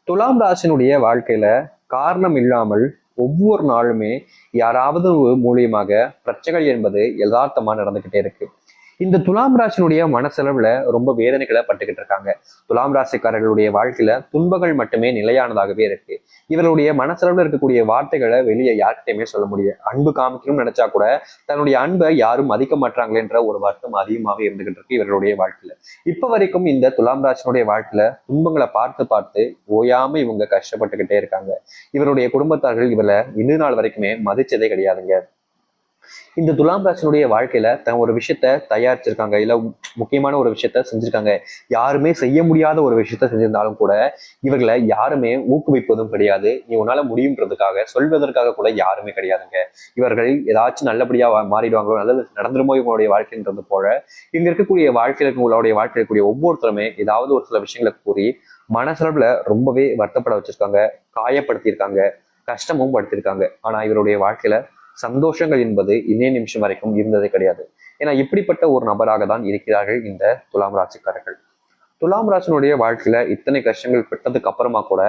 துலாம் ராசினுடைய வாழ்க்கையில காரணம் இல்லாமல் ஒவ்வொரு நாளுமே யாராவது மூலியமாக பிரச்சனைகள் என்பது யதார்த்தமா நடந்துகிட்டே இருக்கு. இந்த துலாம் ராசினுடைய மனசளவுல ரொம்ப வேதனைகளை பட்டுக்கிட்டு இருக்காங்க. துலாம் ராசிக்காரர்களுடைய வாழ்க்கையில துன்பங்கள் மட்டுமே நிலையானதாகவே இருக்கு. இவருடைய மனசளவுல இருக்கக்கூடிய வார்த்தைகளை வெளியே யார்கிட்டயுமே சொல்ல முடியாது. அன்பு காமிக்கணும்னு நினைச்சா கூட தன்னுடைய அன்பை யாரும் மதிக்க மாட்டாங்களேன்ற ஒரு வருத்தம் அதிகமாகவே இருந்துகிட்டு இருக்கு இவர்களுடைய வாழ்க்கையில. இப்ப வரைக்கும் இந்த துலாம் ராசினுடைய வாழ்க்கையில துன்பங்களை பார்த்து பார்த்து ஓயாம இவங்க கஷ்டப்பட்டுக்கிட்டே இருக்காங்க. இவருடைய குடும்பத்தார்கள் இவரை இன்று நாள் வரைக்குமே மதிச்சதே கிடையாதுங்க. இந்த துலாம் ராசினுடைய வாழ்க்கையில தன் ஒரு விஷயத்த தயாரிச்சிருக்காங்க, இல்ல முக்கியமான ஒரு விஷயத்த செஞ்சிருக்காங்க. யாருமே செய்ய முடியாத ஒரு விஷயத்த செஞ்சிருந்தாலும் கூட இவர்களை யாருமே ஊக்குவிப்பதும் கிடையாது. நீ உன்னால முடியுன்றதுக்காக சொல்வதற்காக கூட யாருமே கிடையாதுங்க. இவர்கள் ஏதாச்சும் நல்லபடியா மாறிடுவாங்களோ, நல்லது நடந்துருமோ இவங்களுடைய வாழ்க்கைன்றது போல இங்க இருக்கக்கூடிய வாழ்க்கையில உங்களுடைய வாழ்க்கையில் இருக்கக்கூடிய ஒவ்வொருத்தருமே ஏதாவது ஒரு சில விஷயங்களை கூறி மனசளவுல ரொம்பவே வருத்தப்பட வச்சிருக்காங்க, காயப்படுத்தியிருக்காங்க, கஷ்டமும் படுத்திருக்காங்க. ஆனா இவருடைய வாழ்க்கையில சந்தோஷங்கள் என்பது இன்னைய நிமிஷம் வரைக்கும் இருந்ததே கிடையாது. ஏன்னா இப்படிப்பட்ட ஒரு நபராக தான் இருக்கிறார்கள் இந்த துலாம் ராசிக்காரர்கள். துலாம் ராசினுடைய வாழ்க்கையில இத்தனை கஷ்டங்கள் பெற்றதுக்கு அப்புறமா கூட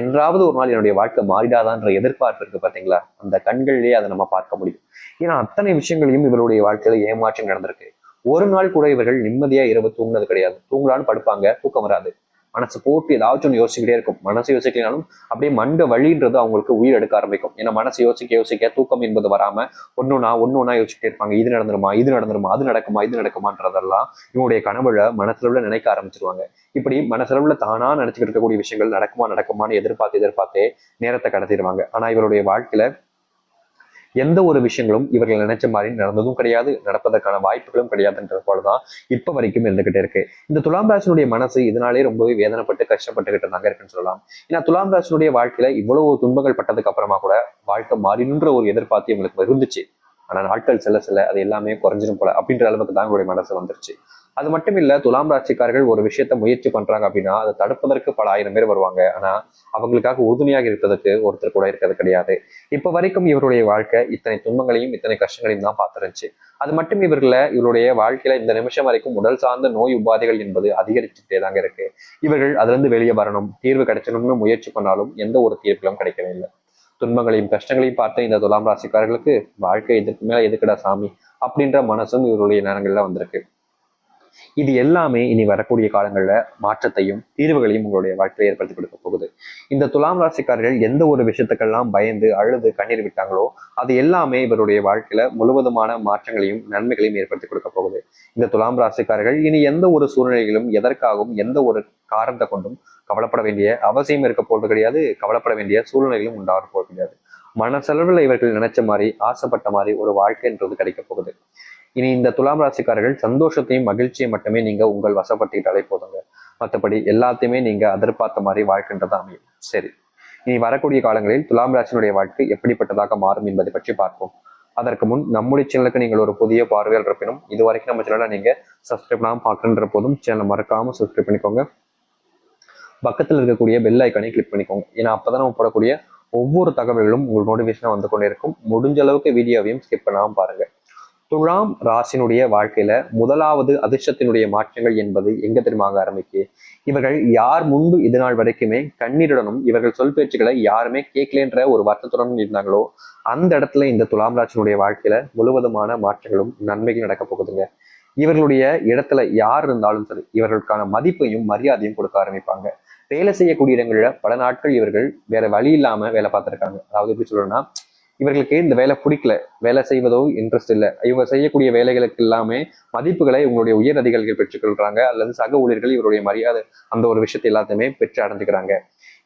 என்றாவது ஒரு நாள் என்னுடைய வாழ்க்கை மாறிடாதான்ற எதிர்பார்ப்பு இருக்கு பாத்தீங்களா, அந்த கண்களிலேயே அதை நம்ம பார்க்க முடியும். ஏன்னா அத்தனை விஷயங்களையும் இவருடைய வாழ்க்கையில ஏமாற்றம் நடந்திருக்கு. ஒரு நாள் கூட இவர்கள் நிம்மதியா இரவு தூங்கினது கிடையாது. தூங்கலான்னு படுப்பாங்க, தூக்கம் வராது. மனசு போட்டு ஏதாச்சும் ஒன்று யோசிச்சுக்கிட்டே இருக்கும். மனசு யோசிக்கலாலும் அப்படியே மண்ட வழின்றது அவங்களுக்கு உயிர் எடுக்க ஆரம்பிக்கும். ஏன்னா மனசு யோசிக்க யோசிக்க தூக்கம் என்பது வராம ஒன்னொன்னா யோசிச்சுட்டே இருப்பாங்க. இது நடந்துருமா, இது நடந்துருமா, அது நடக்குமா, இது நடக்குமான்றதெல்லாம் இவங்களுடைய கனவுல மனசுல நினைக்க ஆரம்பிச்சிருவாங்க. இப்படி மனசளவுல தானா நினைச்சுக்கிட்டு இருக்கக்கூடிய விஷயங்கள் நடக்குமா நடக்குமான்னு எதிர்பார்த்தே நேரத்தை கடத்திடுவாங்க. ஆனா இவருடைய வாழ்க்கையில எந்த ஒரு விஷயங்களும் இவர்கள் நினைச்ச மாதிரி நடந்ததும் கிடையாது, நடப்பதற்கான வாய்ப்புகளும் கிடையாதுன்றது போலதான் இப்ப வரைக்கும் இருந்துகிட்டே இருக்கு. இந்த துலாம் ராசினுடைய மனசு இதனாலே ரொம்பவே வேதனைப்பட்டு கஷ்டப்பட்டுக்கிட்டு இருந்தாங்க இருக்குன்னு சொல்லலாம். ஏன்னா துலாம் ராசினுடைய வாழ்க்கையில இவ்வளவு துன்பங்கள் பட்டதுக்கு அப்புறமா கூட வாழ்க்கை மாறினுன்ற ஒரு எதிர்பார்த்து இவங்களுக்கு இருந்துச்சு. ஆனா நாட்கள் செல்ல செல்ல அது எல்லாமே குறைஞ்சிடும் போல அப்படின்ற அளவுக்கு தான் உங்களுடைய மனசு வந்துருச்சு. அது மட்டும் இல்ல, துலாம் ராசிக்காரர்கள் ஒரு விஷயத்த முயற்சி பண்றாங்க அப்படின்னா அதை தடுப்பதற்கு பல ஆயிரம் பேர் வருவாங்க. ஆனா அவங்களுக்காக உறுதுணையாக இருப்பதற்கு ஒருத்தர் கூட இருக்கிறது கிடையாது. இப்ப வரைக்கும் இவருடைய வாழ்க்கை இத்தனை துன்பங்களையும் இத்தனை கஷ்டங்களையும் தான் பார்த்துருந்துச்சு. அது மட்டும் இவருடைய வாழ்க்கையில இந்த நிமிஷம் வரைக்கும் உடல் சார்ந்த நோய் உபாதைகள் என்பது அதிகரிச்சுட்டே தாங்க இருக்கு. இவர்கள் அதுல இருந்து வெளியே வரணும், தீர்வு கிடைச்சணும்னு முயற்சி பண்ணாலும் எந்த ஒரு தீர்வுகளும் கிடைக்கவே இல்லை. துன்பங்களையும் கஷ்டங்களையும் பார்த்த இந்த துலாம் ராசிக்காரர்களுக்கு வாழ்க்கை இதுக்கு மேல எதுக்குடா சாமி அப்படின்ற மனசும் இவருடைய நேரங்கள்ல வந்திருக்கு. இது எல்லாமே இனி வரக்கூடிய காலங்கள்ல மாற்றத்தையும் தீர்வுகளையும் உங்களுடைய வாழ்க்கையை ஏற்படுத்தி கொடுக்க போகுது. இந்த துலாம் ராசிக்காரர்கள் எந்த ஒரு விஷயத்துக்கெல்லாம் பயந்து அழுது கண்ணீர் விட்டாங்களோ அது எல்லாமே இவருடைய வாழ்க்கையில முழுவதுமான மாற்றங்களையும் நன்மைகளையும் ஏற்படுத்தி கொடுக்க போகுது. இந்த துலாம் ராசிக்காரர்கள் இனி எந்த ஒரு சூழ்நிலைகளும் எதற்காகவும் எந்த ஒரு காரணத்தை கொண்டும் கவலைப்பட வேண்டிய அவசியம் இருக்க போறது கிடையாது, கவலைப்பட வேண்டிய சூழ்நிலைகளும் உண்டாக போவது கிடையாது. மனசளவில் இவர்கள் நினைச்ச மாதிரி ஆசைப்பட்ட மாதிரி ஒரு வாழ்க்கைன்றது கிடைக்க போகுது. இனி இந்த துலாம் ராசிக்காரர்கள் சந்தோஷத்தையும் மகிழ்ச்சியை மட்டுமே நீங்க உங்கள் வசப்படுத்திக்கிட்டாலே போதுங்க. மற்றபடி எல்லாத்தையுமே நீங்க எதிர்பார்த்த மாதிரி வாழ்க்கைன்றதா அமையும். சரி, இனி வரக்கூடிய காலங்களில் துலாம் ராசினுடைய வாழ்க்கை எப்படிப்பட்டதாக மாறும் என்பதை பற்றி பார்ப்போம். அதற்கு முன் நம்முடைய சேனலுக்கு நீங்கள் ஒரு புதிய பார்வையாளர் இருப்பினும் இது வரைக்கும் நம்ம சேனலை நீங்க சப்ஸ்கிரைப் பண்ணாம பார்க்கணுன்ற போதும் சேனலை மறக்காம சப்ஸ்கிரைப் பண்ணிக்கோங்க. பக்கத்தில் இருக்கக்கூடிய பெல் ஐக்கானை கிளிக் பண்ணிக்கோங்க. ஏன்னா அப்பதான் நம்ம போடக்கூடிய ஒவ்வொரு தகவல்களும் உங்களுக்கு நோட்டிபிகேஷன் வந்து கொண்டே இருக்கும். முடிஞ்ச அளவுக்கு வீடியோவையும் ஸ்கிப் பண்ணாம பாருங்க. துலாம் ராசினுடைய வாழ்க்கையில முதலாவது அதிர்ஷ்டத்தினுடைய மாற்றங்கள் என்பது எங்க தெரியுமா ஆரம்பிக்கு. இவர்கள் யார் முன்பு இது நாள் வரைக்குமே கண்ணீருடனும் இவர்கள் சொல் பேச்சுக்களை யாருமே கேட்கலன்ற ஒரு வருத்தத்துடனும் இருந்தாங்களோ அந்த இடத்துல இந்த துலாம் ராசினுடைய வாழ்க்கையில முழுவதுமான மாற்றங்களும் நன்மைகள் நடக்க போகுதுங்க. இவர்களுடைய இடத்துல யார் இருந்தாலும் சரி இவர்களுக்கான மதிப்பையும் மரியாதையும் கொடுக்க ஆரம்பிப்பாங்க. வேலை செய்யக்கூடிய இடங்கள்ல பல நாட்கள் இவர்கள் வேற வழி இல்லாம வேலை பார்த்திருக்காங்க. அதாவது எப்படி சொல்றேன்னா, இவர்களுக்கு இந்த வேலை பிடிக்கல, வேலை செய்வதோ இன்ட்ரெஸ்ட் இல்லை, இவங்க செய்யக்கூடிய வேலைகளுக்கு எல்லாமே மதிப்புகளை இவங்களுடைய உயர் அதிகாரிகள் பெற்றுக்கொள்றாங்க, அல்லது சக ஊழியர்கள் இவருடைய மரியாதை அந்த ஒரு விஷயத்தை எல்லாத்தையுமே பெற்று அடைஞ்சுக்கிறாங்க.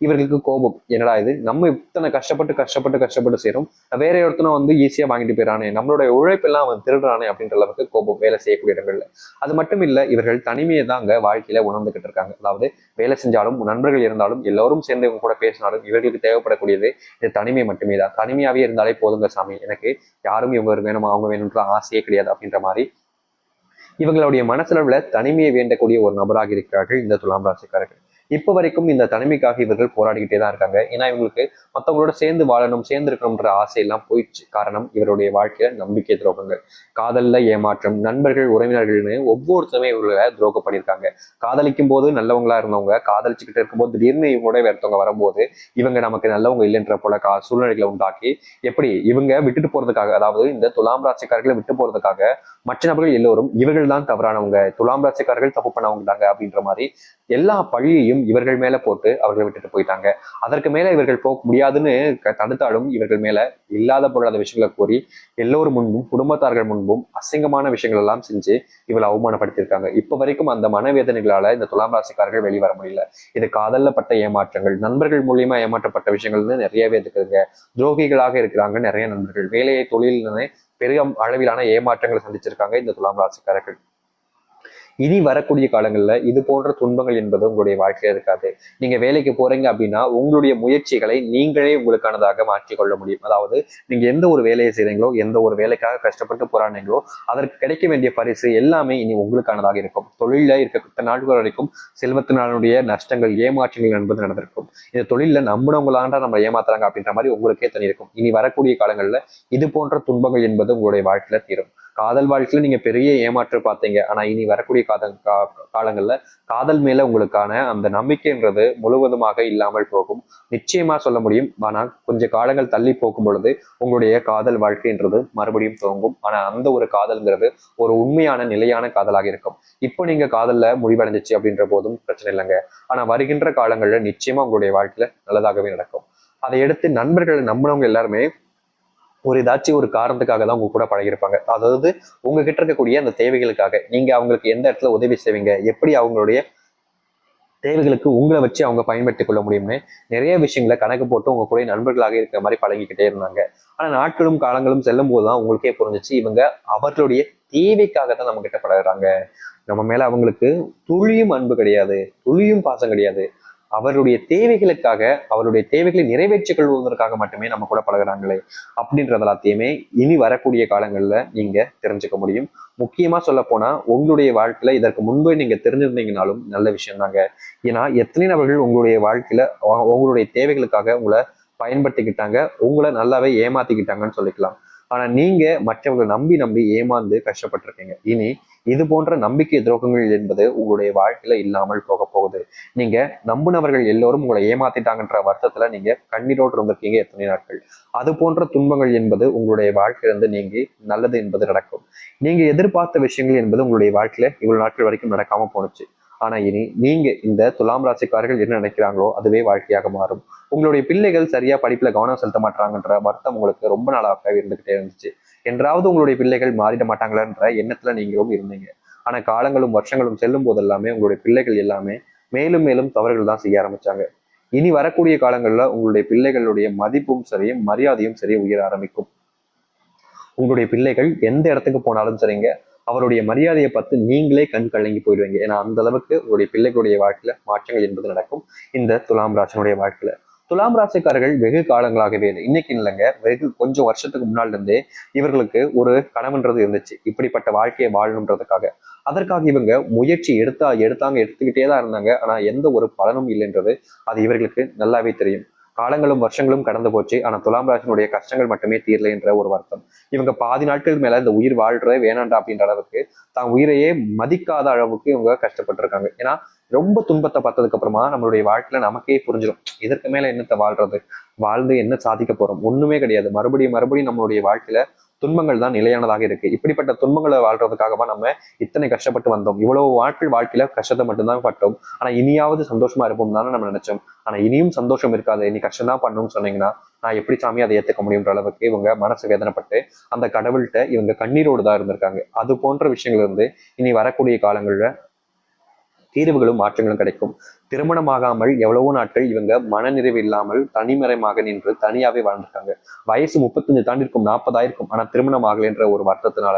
இவர்களுக்கு கோபம், என்னடா இது நம்ம இத்தனை கஷ்டப்பட்டு செய்யறோம், வேற ஒருத்தனை வந்து ஈஸியா வாங்கிட்டு போயிடறானே, நம்மளுடைய உழைப்பெல்லாம் அவன் திருடுறானே அப்படின்ற அளவுக்கு கோபம் வேலை செய்யக்கூடிய இடங்கள்ல. அது மட்டும் இல்ல, இவர்கள் தனிமையை தான் அங்க வாழ்க்கையில உணர்ந்துகிட்டு இருக்காங்க. அதாவது வேலை செஞ்சாலும் நண்பர்கள் இருந்தாலும் எல்லோரும் சேர்ந்து இவங்க கூட பேசினாலும் இவர்களுக்கு தேவைப்படக்கூடியது இந்த தனிமை மட்டுமே தான். தனிமையாவே இருந்தாலே போதுங்க சாமி, எனக்கு யாரும் இவங்க வேணுமா அவங்க வேணும்ன்ற ஆசையே கிடையாது அப்படின்ற மாதிரி இவங்களுடைய மனசளவுல தனிமையை வேண்டக்கூடிய ஒரு நபராக இருக்கிறார்கள் இந்த துலாம் ராசிக்காரர்கள். இப்ப வரைக்கும் இந்த தனிமைக்காக இவர்கள் போராடிக்கிட்டே தான் இருக்காங்க. ஏன்னா இவங்களுக்கு மற்றவங்களோட சேர்ந்து வாழணும், சேர்ந்து இருக்கணும்ன்ற ஆசையெல்லாம் போயிடுச்சு. காரணம் இவருடைய வாழ்க்கையில நம்பிக்கை துரோகங்கள், காதல்ல ஏமாற்றம், நண்பர்கள் உறவினர்கள்னு ஒவ்வொருத்தருமே இவர்களை துரோகம் பண்ணியிருக்காங்க. காதலிக்கும் போது நல்லவங்களா இருந்தவங்க காதலிச்சுக்கிட்டு இருக்கும்போது திடீர்னு இவங்களோட வேறத்தவங்க வரும்போது இவங்க நமக்கு நல்லவங்க இல்லைன்ற போல சூழ்நிலைகளை உண்டாக்கி எப்படி இவங்க விட்டுட்டு போறதுக்காக, அதாவது இந்த துலாம் ராசிக்காரர்களை விட்டு போறதுக்காக மற்ற நபர்கள் எல்லோரும் இவர்கள் தான் தவறானவங்க, துலாம் ராசிக்காரர்கள் தப்பு பண்ணவங்க தாங்க அப்படின்ற மாதிரி எல்லா பழியையும் இவர்கள் மேல போட்டு அவர்களை விட்டுட்டு போயிட்டாங்க. அதற்கு மேல இவர்கள் போக முடியாதுன்னு தடுத்தாலும் இவர்கள் மேல இல்லாத பொருளாத விஷயங்களை கூறி எல்லோரும் முன்பும் குடும்பத்தார்கள் முன்பும் அசிங்கமான விஷயங்கள் எல்லாம் செஞ்சு இவளை அவமானப்படுத்தியிருக்காங்க. இப்ப வரைக்கும் அந்த மனவேதனைகளால இந்த துலாம் ராசிக்காரர்கள் வெளிவர முடியல. இது காதல்ல பட்ட ஏமாற்றங்கள், நண்பர்கள் மூலியமா ஏமாற்றப்பட்ட விஷயங்கள்னு நிறையவே இருக்குதுங்க. துரோகிகளாக இருக்கிறாங்க நிறைய நண்பர்கள், வேலையை தொழில்னு பெரிய அளவிலான ஏமாற்றங்களை சந்திச்சிருக்காங்க இந்த துலாம் ராசிக்காரர்கள். இனி வரக்கூடிய காலங்கள்ல இது போன்ற துன்பங்கள் என்பது உங்களுடைய வாழ்க்கையில இருக்காது. நீங்க வேலைக்கு போறீங்க அப்படின்னா உங்களுடைய முயற்சிகளை நீங்களே உங்களுக்கானதாக மாற்றிக்கொள்ள முடியும். அதாவது நீங்க எந்த ஒரு வேலையை செய்றீங்களோ, எந்த ஒரு வேலைக்காக கஷ்டப்பட்டு போராடுறீங்களோ அதற்கு கிடைக்க வேண்டிய பரிசு எல்லாமே இனி உங்களுக்கானதாக இருக்கும். தொழில இருக்க நாட்கள் வரைக்கும் செல்வத்தினாலுடைய நஷ்டங்கள், ஏமாற்றங்கள் என்பது நடந்திருக்கும். இந்த தொழில நம்பினவங்களாண்டா நம்ம ஏமாத்துறாங்க அப்படின்ற மாதிரி உங்களுக்கே தனியிருக்கும். இனி வரக்கூடிய காலங்கள்ல இது போன்ற துன்பங்கள் என்பது உங்களுடைய வாழ்க்கையில தீரும். காதல் வாழ்க்கையில நீங்க பெரிய ஏமாற்று பார்த்தீங்க. ஆனா இனி வரக்கூடிய காலங்கள்ல காதல் மேல உங்களுக்கான அந்த நம்பிக்கைன்றது முழுவதுமாக இல்லாமல் போகும். நிச்சயமா சொல்ல முடியும். ஆனா கொஞ்சம் காலங்கள் தள்ளி போகும் பொழுது உங்களுடைய காதல் வாழ்க்கைன்றது மறுபடியும் துவங்கும். ஆனா அந்த ஒரு காதல்ங்கிறது ஒரு உண்மையான நிலையான காதலாக இருக்கும். இப்போ நீங்க காதல்ல முடிவடைஞ்சிச்சு அப்படின்ற போதும் பிரச்சனை இல்லைங்க. ஆனா வருகின்ற காலங்கள்ல நிச்சயமா உங்களுடைய வாழ்க்கையில நல்லதாகவே நடக்கும். அதை எடுத்து நண்பர்களை நம்பினவங்க எல்லாருமே ஏதாச்சும் ஒரு காரணத்துக்காக தான் உங்க கூட பழகிருப்பாங்க. அதாவது உங்ககிட்ட இருக்கக்கூடிய அந்த தேவைகளுக்காக நீங்க அவங்களுக்கு எந்த இடத்துல உதவி செய்வீங்க, எப்படி அவங்களுடைய தேவைகளுக்கு உங்களை வச்சு அவங்க பயன்படுத்திக் கொள்ள முடியும்னு நிறைய விஷயங்களை கணக்கு போட்டு உங்க கூட நண்பர்களாக இருக்கிற மாதிரி பழகிக்கிட்டே இருந்தாங்க. ஆனா நாட்களும் காலங்களும் செல்லும் போதுதான் உங்களுக்கே புரிஞ்சிச்சு இவங்க அவர்களுடைய தேவைக்காக தான் நம்ம கிட்ட பழகுறாங்க. நம்ம மேல அவங்களுக்கு துளியும் அன்பு கிடையாது, துளியும் பாசம் கிடையாது. அவருடைய தேவைகளுக்காக, அவருடைய தேவைகளை நிறைவேற்றிக் கொள்வதற்காக மட்டுமே நம்ம கூட பழகுறாங்களே அப்படின்றது எல்லாத்தையுமே இனி வரக்கூடிய காலங்கள்ல நீங்க தெரிஞ்சுக்க முடியும். முக்கியமா சொல்ல போனா உங்களுடைய வாழ்க்கையில இதற்கு முன்பே நீங்க தெரிஞ்சிருந்தீங்கனாலும் நல்ல விஷயம் தாங்க. ஏன்னா எத்தனை நபர்கள் உங்களுடைய வாழ்க்கையில உங்களுடைய தேவைகளுக்காக உங்களை பயன்படுத்திக்கிட்டாங்க, உங்களை நல்லாவே ஏமாத்திக்கிட்டாங்கன்னு சொல்லிக்கலாம். ஆனா நீங்க மற்றவங்களை நம்பி நம்பி ஏமாந்து கஷ்டப்பட்டிருக்கீங்க. இனி இது போன்ற நம்பிக்கை துரோகங்கள் என்பது உங்களுடைய வாழ்க்கையில இல்லாமல் போக போகுது. நீங்க நம்புனவர்கள் எல்லோரும் உங்களை ஏமாத்திட்டாங்கன்ற வருத்தத்துல நீங்க கண்ணீரோடு இருந்திருக்கீங்க எத்தனை நாட்கள். அது போன்ற துன்பங்கள் என்பது உங்களுடைய வாழ்க்கையிலிருந்து நீங்கி நல்லது என்பது நடக்கும். நீங்க எதிர்பார்த்த விஷயங்கள் என்பது உங்களுடைய வாழ்க்கையில இவ்வளவு நாட்கள் வரைக்கும் நடக்காம போனுச்சு. ஆனா இனி நீங்க இந்த துலாம் ராசிக்காரர்கள் என்ன நினைக்கிறாங்களோ அதுவே வாழ்க்கையாக மாறும். உங்களுடைய பிள்ளைகள் சரியா படிப்புல கவனம் செலுத்த மாட்டாங்கன்ற வருத்தம் உங்களுக்கு ரொம்ப நாளாக இருந்துகிட்டே இருந்துச்சு. என்றாவது உங்களுடைய பிள்ளைகள் மாறிட மாட்டாங்களான்ற எண்ணத்துல நீங்களும் இருந்தீங்க. ஆனா காலங்களும் வருஷங்களும் செல்லும் போதெல்லாமே உங்களுடைய பிள்ளைகள் எல்லாமே மேலும் மேலும் தவறுகள் தான் செய்ய ஆரம்பிச்சாங்க. இனி வரக்கூடிய காலங்கள்ல உங்களுடைய பிள்ளைகளுடைய மதிப்பும் சரி, மரியாதையும் சரி உயர ஆரம்பிக்கும். உங்களுடைய பிள்ளைகள் எந்த இடத்துக்கு போனாலும் சரிங்க, அவருடைய மரியாதையை பார்த்து நீங்களே கண் கலங்கி போயிடுவீங்க. ஏன்னா அந்த அளவுக்கு உங்களுடைய பிள்ளைகளுடைய வாழ்க்கையில மாற்றங்கள் என்பது நடக்கும் இந்த துலாம் ராசினுடைய வாழ்க்கையில. துலாம் ராசிக்காரர்கள் வெகு காலங்களாகவே இல்லை, இன்னைக்கு இல்லைங்க, வெகு கொஞ்சம் வருஷத்துக்கு முன்னாடி இருந்தே இவர்களுக்கு ஒரு கனவுன்றது இருந்துச்சு, இப்படிப்பட்ட வாழ்க்கையை வாழணுன்றதுக்காக. அதற்காக இவங்க முயற்சி எடுத்துக்கிட்டே தான் இருந்தாங்க. ஆனா எந்த ஒரு பலனும் இல்லைன்றது அது இவர்களுக்கு நல்லாவே தெரியும். காலங்களும் வருஷங்களும் கடந்து போச்சு. ஆனா துலாம் ராசினுடைய கஷ்டங்கள் மட்டுமே தீரலை என்ற ஒரு வருத்தம். இவங்க பாதி நாட்களுக்கு மேல இந்த உயிர் வாழ்றே வேணாண்டா அப்படின்ற அளவுக்கு தான் உயிரையே மதிக்காத அளவுக்கு இவங்க கஷ்டப்பட்டிருக்காங்க. ஏன்னா ரொம்ப துன்பத்தை பார்த்ததுக்கு அப்புறமா நம்மளுடைய வாழ்க்கையில நமக்கே புரிஞ்சிடும், இதற்கு மேல என்னத்தை வாழ்றது, வாழ்ந்து என்ன சாதிக்க போறோம், ஒண்ணுமே கிடையாது. மறுபடியும் மறுபடியும் நம்மளுடைய வாழ்க்கையில துன்பங்கள் தான் நிலையானதாக இருக்கு. இப்படிப்பட்ட துன்பங்களை வாழ்றதுக்காகவா நம்ம இத்தனை கஷ்டப்பட்டு வந்தோம், இவ்வளவு வாழ்க்கையில கஷ்டத்தை மட்டும்தான் பட்டோம், ஆனா இனியாவது சந்தோஷமா இருப்போம் தானே நம்ம நினைச்சோம். ஆனா இனியும் சந்தோஷம் இருக்காது, இனி கஷ்டம் தான் பண்ணணும்னு சொன்னீங்கன்னா நான் எப்படி சாமி அதை ஏத்துக்க முடியுன்ற அளவுக்கு இவங்க மனசு வேதனைப்பட்டு அந்த கடவுள்கிட்ட இவங்க கண்ணீரோடு தான் இருந்திருக்காங்க. அது போன்ற விஷயங்கள் இருந்து இனி வரக்கூடிய காலங்கள்ல தீர்வுகளும் மாற்றங்களும் கிடைக்கும். திருமணமாகாமல் எவ்வளவோ நாட்கள் இவங்க மனநிறைவு இல்லாமல் தனிமறைமாக நின்று தனியாவே வாழ்ந்திருக்காங்க. வயசு 35 தாண்டி இருக்கும், 40 ஆயிருக்கும், ஆனா திருமணம் ஆகலைன்ற ஒரு வருத்தத்தினால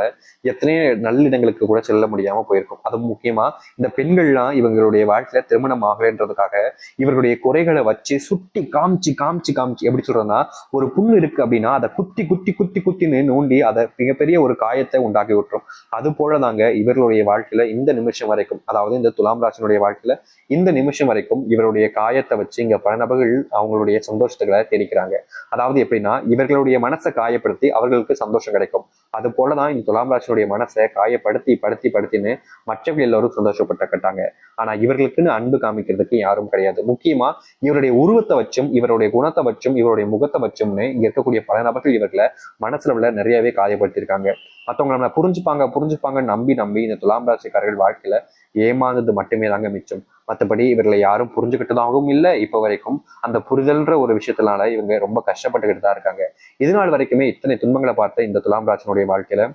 எத்தனையோ நல்லிடங்களுக்கு கூட செல்ல முடியாம போயிருக்கும். அதுவும் முக்கியமா இந்த பெண்கள்லாம் இவங்களுடைய வாழ்க்கையில திருமணம் ஆகலைன்றதுக்காக இவர்களுடைய குறைகளை வச்சு சுட்டி காமிச்சு காமிச்சு காமிச்சு எப்படி சொல்றதுன்னா, ஒரு புண்ணு இருக்கு அப்படின்னா அதை குத்தி குத்தி குத்தி குத்தின்னு நோண்டி அதை மிகப்பெரிய ஒரு காயத்தை உண்டாக்கி விட்டுரும். அது போலதாங்க இவர்களுடைய வாழ்க்கையில இந்த நிமிஷம் வரைக்கும், அதாவது இந்த துலாம் ராசினுடைய வாழ்க்கையில இந்த நிமிஷம் நிமிஷம் வரைக்கும் இவருடைய காயத்தை வச்சு இங்க பல நபர்கள் அவங்களுடைய சந்தோஷத்துக்களை தேடிக்கிறாங்க. அதாவது எப்படின்னா, இவர்களுடைய மனசை காயப்படுத்தி அவர்களுக்கு சந்தோஷம் கிடைக்கும். அது போலதான் இந்த துலாம் ராசினுடைய மனசை காயப்படுத்தி படுத்தின்னு மற்றவர்கள் எல்லாரும் சந்தோஷப்பட்டுக்கிட்டாங்க. ஆனா இவர்களுக்குன்னு அன்பு காமிக்கிறதுக்கு யாரும் கிடையாது. முக்கியமா இவருடைய உருவத்தை வச்சும் இவருடைய குணத்தை வச்சும் இவருடைய முகத்தை வச்சும்னு இங்க இருக்கக்கூடிய பல நபர்கள் இவர்களை மனசுல உள்ள நிறையவே காயப்படுத்தியிருக்காங்க. மற்றவங்க நம்ம புரிஞ்சுப்பாங்கன்னு நம்பி இந்த துலாம் ராசிக்காரர்கள் வாழ்க்கையில ஏமாந்தது மட்டுமே தாங்க மிச்சம். மற்றபடி இவர்களை யாரும் புரிஞ்சுக்கிட்டதாகவும் இல்லை. இப்ப வரைக்கும் அந்த புரிதல்ன்ற ஒரு விஷயத்தினால இவங்க ரொம்ப கஷ்டப்பட்டுக்கிட்டு தான் இருக்காங்க. இது நாள் வரைக்குமே இத்தனை துன்பங்களை பார்த்த இந்த துலாம் ராசினுடைய வாழ்க்கையில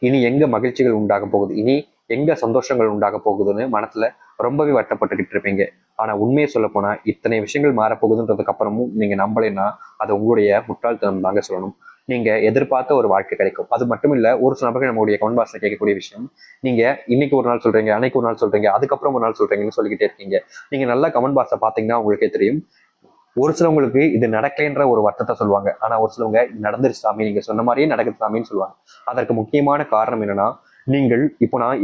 இனி எங்க மகிழ்ச்சிகள் உண்டாக போகுது, இனி எங்க சந்தோஷங்கள் உண்டாக போகுதுன்னு மனசுல ரொம்பவே வட்டப்பட்டுக்கிட்டு இருப்பீங்க. ஆனா உண்மையை சொல்ல போனா இத்தனை விஷயங்கள் மாறப்போகுதுன்றதுக்கு அப்புறமும் நீங்க நம்பலைன்னா அது உங்களுடைய முட்டாள்தனம் தாங்க சொல்லணும். நீங்க எதிர்பார்த்த ஒரு வாழ்க்கை கிடைக்கும். அது மட்டும் இல்ல, ஒரு சில நபர்கள் நம்மளுடைய கமெண்ட் பாக்ஸ்ல கேட்கக்கூடிய விஷயம், நீங்க இன்னைக்கு ஒரு நாள் சொல்றீங்க, அன்னைக்கு ஒரு நாள் சொல்றீங்க, அதுக்கப்புறம் ஒரு நாள் சொல்றீங்கன்னு சொல்லிக்கிட்டே இருக்கீங்க. நீங்க நல்லா கமெண்ட் பாக்ஸை பாத்தீங்கன்னா உங்களுக்கே தெரியும். ஒரு சிலவங்களுக்கு இது நடக்கலைன்ற ஒரு வருத்தத்தை சொல்லுவாங்க. ஆனா ஒரு சிலவங்க நடந்துருச்சு சாமி, நீங்க சொன்ன மாதிரியே நடக்குது சாமின்னு சொல்லுவாங்க. அதற்கு முக்கியமான காரணம் என்னன்னா, நீங்கள் இப்போ நான்